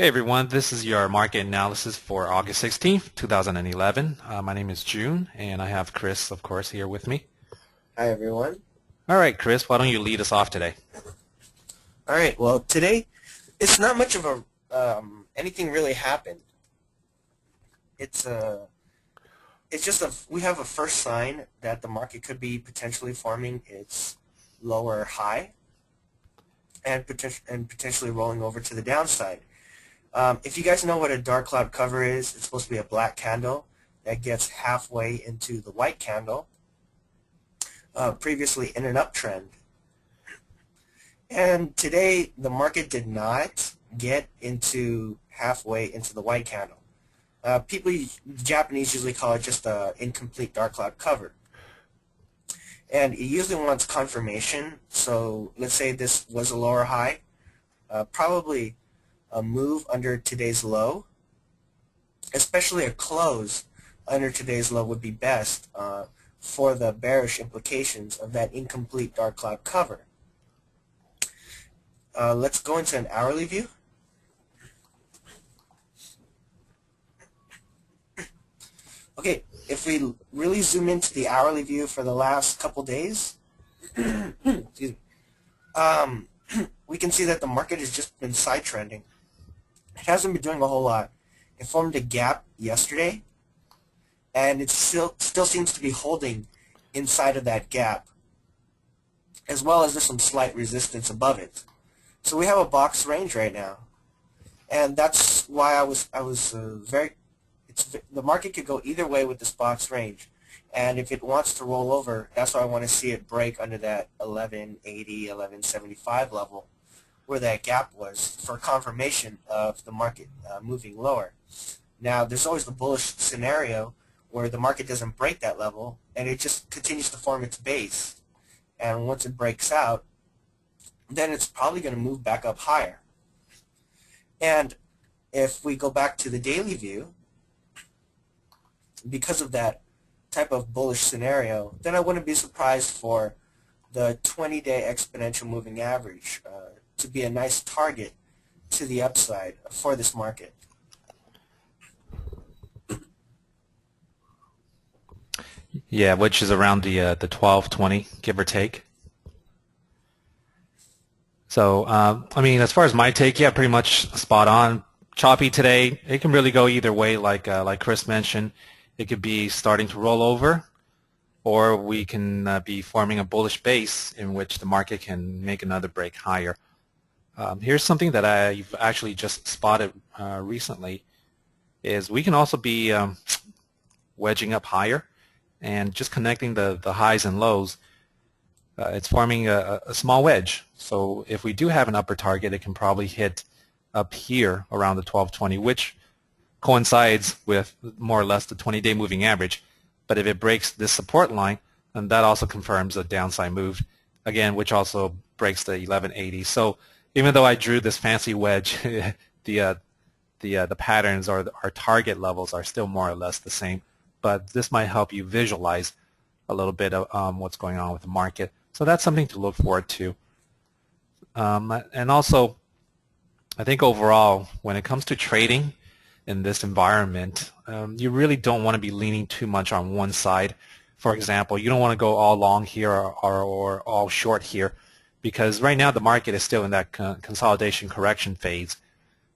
Hey everyone, this is your market analysis for August 16th, 2011. My name is June, and I have Chris, of course, here with me. Hi, everyone. All right, Chris, why don't you lead us off today? All right. Well, today it's not much of a anything really happened. It's a it's just a we have a first sign that the market could be potentially forming its lower high and potentially rolling over to the downside. If you guys know what a dark cloud cover is, it's supposed to be a black candle that gets halfway into the white candle, previously in an uptrend. And today, the market did not get into halfway into the white candle. The Japanese usually call it just an incomplete dark cloud cover. And it usually wants confirmation. So let's say this was a lower high, probably a move under today's low, especially a close under today's low would be best for the bearish implications of that incomplete dark cloud cover. Let's go into an hourly view. Okay, if we really zoom into the hourly view for the last couple days, excuse me, we can see that the market has just been side trending. It hasn't been doing a whole lot. It formed a gap yesterday, and it still seems to be holding inside of that gap, as well as there's some slight resistance above it. So we have a box range right now, and that's why I was very. The market could go either way with this box range, and if it wants to roll over, that's why I want to see it break under that 1180, 1175 level, where that gap was, for confirmation of the market moving lower. Now, there's always the bullish scenario where the market doesn't break that level, and it just continues to form its base, and once it breaks out, then it's probably going to move back up higher. And if we go back to the daily view, because of that type of bullish scenario, then I wouldn't be surprised for the 20-day exponential moving average to be a nice target to the upside for this market. Yeah, which is around the 1220, give or take. So, I mean, as far as my take, yeah, pretty much spot on. Choppy today. It can really go either way, like Chris mentioned. It could be starting to roll over, or we can be forming a bullish base in which the market can make another break higher. Here's something that I've actually just spotted recently, is we can also be wedging up higher and just connecting the highs and lows. It's forming a small wedge. So if we do have an upper target, it can probably hit up here around the 1220, which coincides with more or less the 20-day moving average. But if it breaks this support line, then that also confirms a downside move, again, which also breaks the 1180. So even though I drew this fancy wedge, the patterns or our target levels are still more or less the same. But this might help you visualize a little bit of what's going on with the market. So that's something to look forward to. And also, I think overall, when it comes to trading in this environment, you really don't want to be leaning too much on one side. For example, you don't want to go all long here or all short here, because right now the market is still in that consolidation correction phase,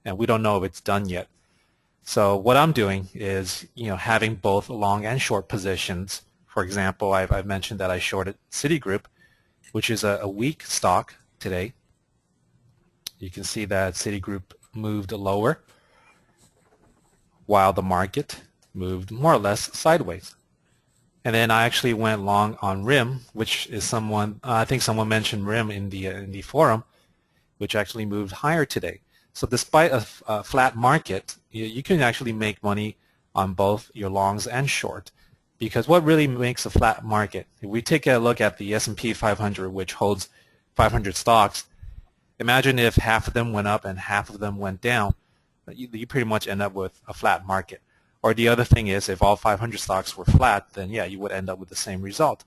and we don't know if it's done yet. So what I'm doing is, having both long and short positions. For example, I've mentioned that I shorted Citigroup, which is a weak stock today. You can see that Citigroup moved lower while the market moved more or less sideways. And then I actually went long on RIM, which is I think someone mentioned RIM in the forum, which actually moved higher today. So despite a flat market, you can actually make money on both your longs and short. Because what really makes a flat market? If we take a look at the S&P 500, which holds 500 stocks, imagine if half of them went up and half of them went down. You pretty much end up with a flat market. Or the other thing is, if all 500 stocks were flat, then yeah, you would end up with the same result.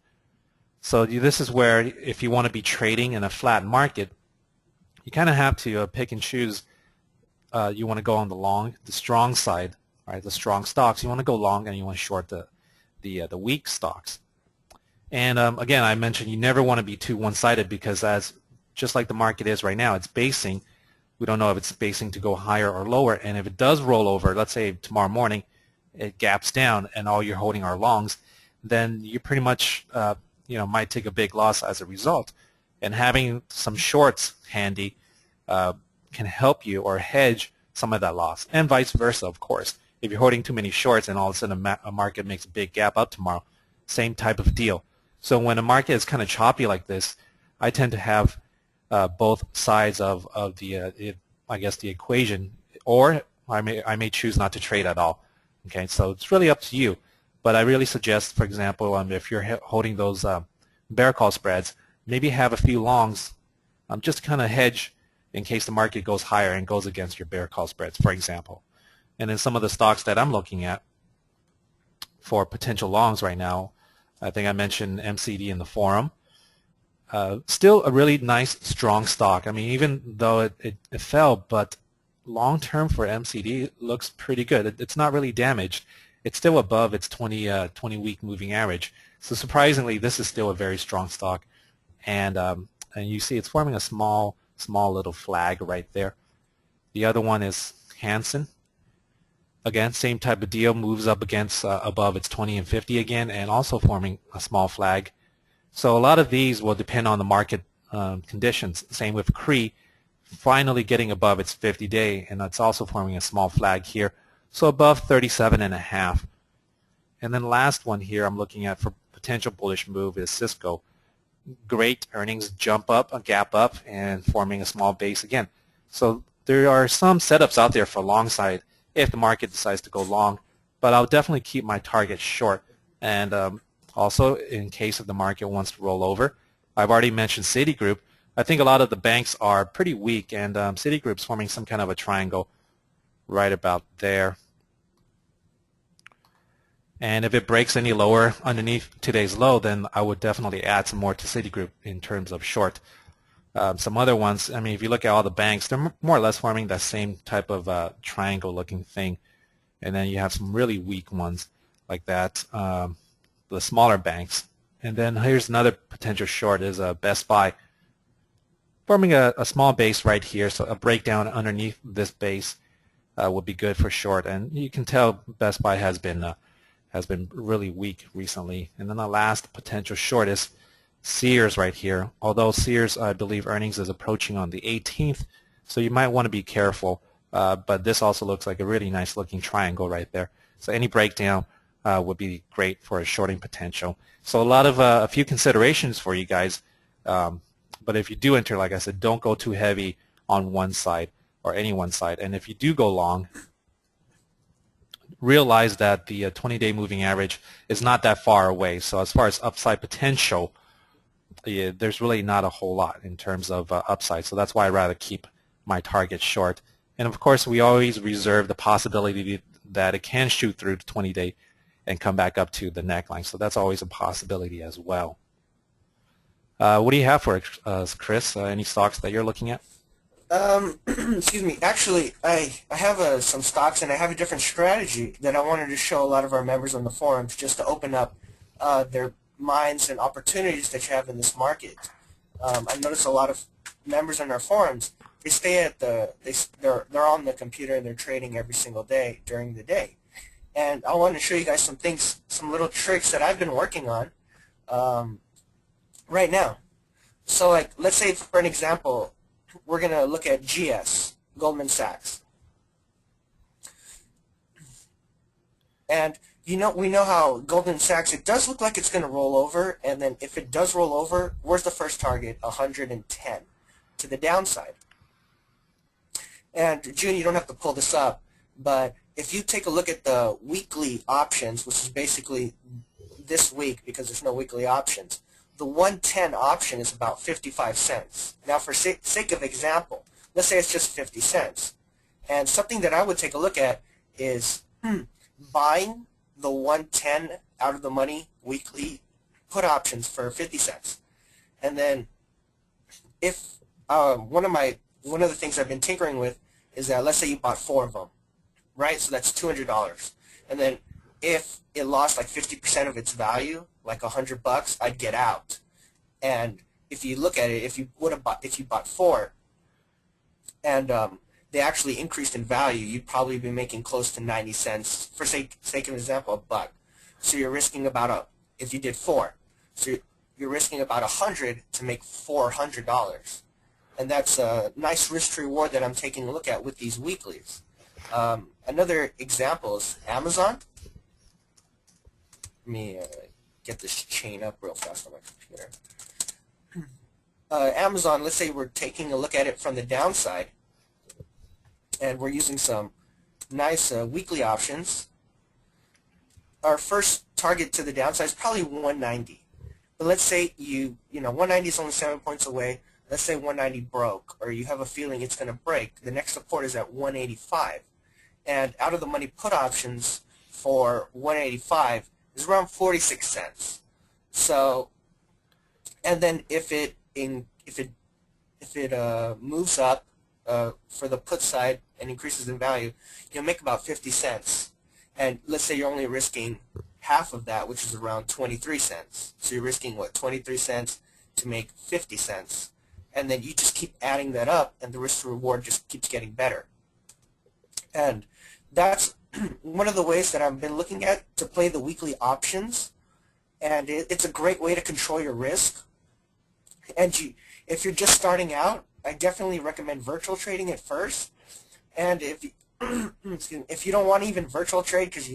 So this is where, if you want to be trading in a flat market, you kind of have to pick and choose you want to go on the long, the strong side, right? The strong stocks. You want to go long, and you want to short the weak stocks. And again, I mentioned you never want to be too one-sided because just like the market is right now, it's basing. We don't know if it's basing to go higher or lower. And if it does roll over, let's say tomorrow morning, it gaps down and all you're holding are longs, then you pretty much might take a big loss as a result. And having some shorts handy can help you or hedge some of that loss, and vice versa, of course. If you're holding too many shorts and all of a sudden a market makes a big gap up tomorrow, same type of deal. So when a market is kind of choppy like this, I tend to have both sides of the I guess the equation, or I may choose not to trade at all. Okay, so it's really up to you. But I really suggest, for example, if you're holding those bear call spreads, maybe have a few longs just to kind of hedge in case the market goes higher and goes against your bear call spreads, for example. And then some of the stocks that I'm looking at for potential longs right now, I think I mentioned MCD in the forum. Still a really nice, strong stock. I mean, even though it fell, but long term for MCD looks pretty good. It's not really damaged. It's still above its 20-week moving average. So surprisingly, this is still a very strong stock. And you see it's forming a small little flag right there. The other one is Hansen. Again, same type of deal, moves up against above its 20 and 50 again, and also forming a small flag. So a lot of these will depend on the market conditions. Same with Cree, finally getting above its 50-day, and it's also forming a small flag here. So above 37.5. And then last one here I'm looking at for potential bullish move is Cisco. Great earnings, jump up, a gap up, and forming a small base again. So there are some setups out there for long side if the market decides to go long, but I'll definitely keep my target short. And also, in case if the market wants to roll over, I've already mentioned Citigroup. I think a lot of the banks are pretty weak, and Citigroup's forming some kind of a triangle right about there. And if it breaks any lower underneath today's low, then I would definitely add some more to Citigroup in terms of short. Some other ones, I mean, if you look at all the banks, they're more or less forming that same type of triangle-looking thing. And then you have some really weak ones like that, the smaller banks. And then here's another potential short is Best Buy, forming a small base right here. So a breakdown underneath this base would be good for short. And you can tell Best Buy has been really weak recently. And then the last potential short is Sears right here. Although Sears, I believe, earnings is approaching on the 18th, so you might want to be careful. But this also looks like a really nice looking triangle right there. So any breakdown would be great for a shorting potential. So a few considerations for you guys. But if you do enter, like I said, don't go too heavy on one side or any one side. And if you do go long, realize that the 20-day moving average is not that far away. So as far as upside potential, there's really not a whole lot in terms of upside. So that's why I'd rather keep my target short. And of course, we always reserve the possibility that it can shoot through the 20-day and come back up to the neckline. So that's always a possibility as well. What do you have for us, Chris? Any stocks that you're looking at? Excuse me. Actually, I have some stocks, and I have a different strategy that I wanted to show a lot of our members on the forums just to open up their minds and opportunities that you have in this market. I notice a lot of members on our forums, they stay at they're on the computer and they're trading every single day during the day. And I want to show you guys some things, some little tricks that I've been working on right now. So like, let's say for an example, we're going to look at GS, Goldman Sachs. And we know how Goldman Sachs, it does look like it's going to roll over, and then if it does roll over, where's the first target? 110 to the downside. And June, you don't have to pull this up, but if you take a look at the weekly options, which is basically this week because there's no weekly options, the 110 option is about 55 cents. Now for sake of example, let's say it's just 50 cents. And something that I would take a look at is buying the 110 out of the money weekly put options for 50 cents. And then if one of the things I've been tinkering with is that let's say you bought 4 of them, right? So that's $200. And then if it lost like 50% of its value, like $100, I'd get out. And if you look at it, if you bought 4 and they actually increased in value, you'd probably be making close to 90 cents, for sake of example, $1. So you're risking about if you did 4, so you're risking about 100 to make $400. And that's a nice risk to reward that I'm taking a look at with these weeklies. Another example is Amazon. Let me get this chain up real fast on my computer. Amazon, let's say we're taking a look at it from the downside, and we're using some nice weekly options. Our first target to the downside is probably 190. But let's say 190 is only 7 points away. Let's say 190 broke, or you have a feeling it's going to break. The next support is at 185. And out of the money put options for 185 is around 46 cents. So, and then if it moves up for the put side and increases in value, you'll make about 50 cents. And let's say you're only risking half of that, which is around 23 cents. So you're risking, what, 23 cents to make 50 cents. And then you just keep adding that up, and the risk to reward just keeps getting better. And that's one of the ways that I've been looking at to play the weekly options. And it's a great way to control your risk. And if you're just starting out, I definitely recommend virtual trading at first. And if you don't want to even virtual trade, because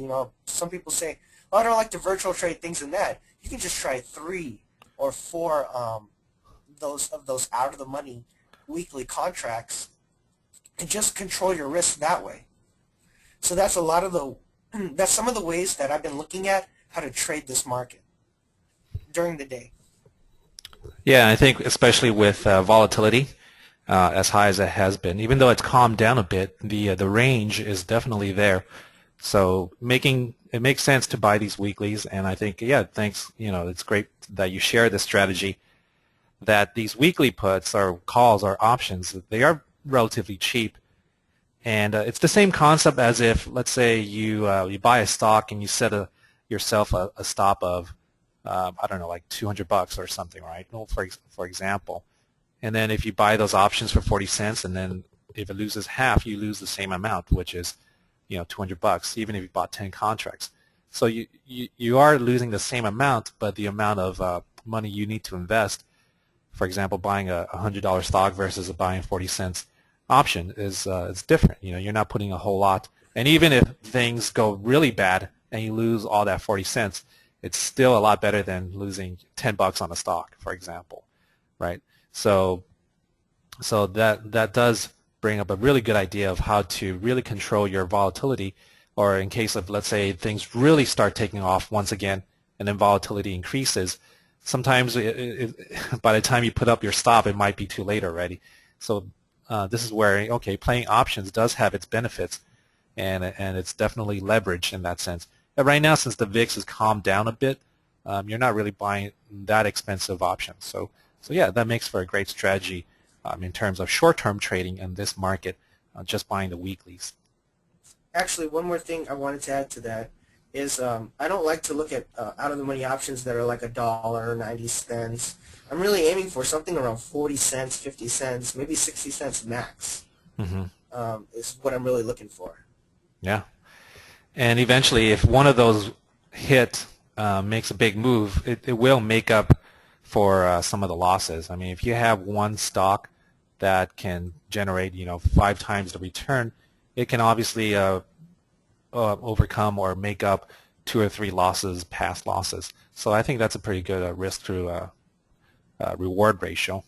some people say, "Oh, I don't like to virtual trade things and that," you can just try 3 or 4 those out of the money weekly contracts and just control your risk that way. So that's that's some of the ways that I've been looking at how to trade this market during the day. Yeah, I think especially with volatility as high as it has been, even though it's calmed down a bit, the range is definitely there. So it makes sense to buy these weeklies, and I think thanks. It's great that you share this strategy. That these weekly puts or calls or options, they are relatively cheap, and it's the same concept as if, let's say, you buy a stock and you set yourself a stop of I don't know, like $200 or something, right? Well, for example, and then if you buy those options for 40 cents, and then if it loses half, you lose the same amount, which is $200, even if you bought 10 contracts. So you are losing the same amount, but the amount of money you need to invest, for example, buying a $100 stock versus buying 40 cents option is different. You're not putting a whole lot. And even if things go really bad and you lose all that 40 cents, it's still a lot better than losing $10 on a stock, for example, right? So that does bring up a really good idea of how to really control your volatility, or in case of, let's say, things really start taking off once again and then volatility increases, sometimes by the time you put up your stop, it might be too late already. So this is where, okay, playing options does have its benefits, and it's definitely leverage in that sense. But right now, since the VIX has calmed down a bit, you're not really buying that expensive options. So yeah, that makes for a great strategy in terms of short-term trading in this market, just buying the weeklies. Actually, one more thing I wanted to add to that is I don't like to look at out-of-the-money options that are like $1, 90 cents. I'm really aiming for something around 40 cents, 50 cents, maybe 60 cents max. Is what I'm really looking for. Yeah. And eventually, if one of those makes a big move, it will make up for some of the losses. I mean, if you have one stock that can generate 5 times the return, it can obviously overcome or make up 2 or 3 past losses. So I think that's a pretty good risk to reward ratio.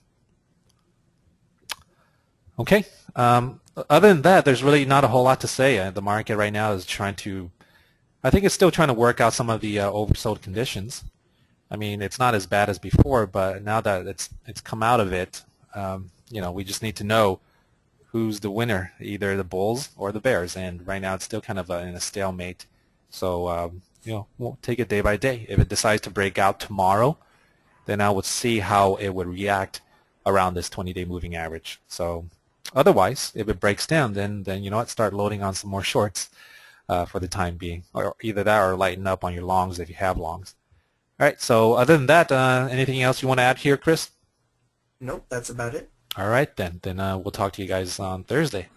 Okay. Other than that, there's really not a whole lot to say. The market right now is I think it's still trying to work out some of the oversold conditions. I mean, it's not as bad as before, but now that it's come out of it, we just need to know who's the winner, either the bulls or the bears. And right now, it's still kind of in a stalemate. So, we'll take it day by day. If it decides to break out tomorrow, then I would see how it would react around this 20-day moving average. So Otherwise, if it breaks down, then you know what, start loading on some more shorts for the time being, or either that or lighten up on your longs if you have longs. All right. So other than that, anything else you want to add here, Chris? Nope, that's about it. All right then. Then we'll talk to you guys on Thursday.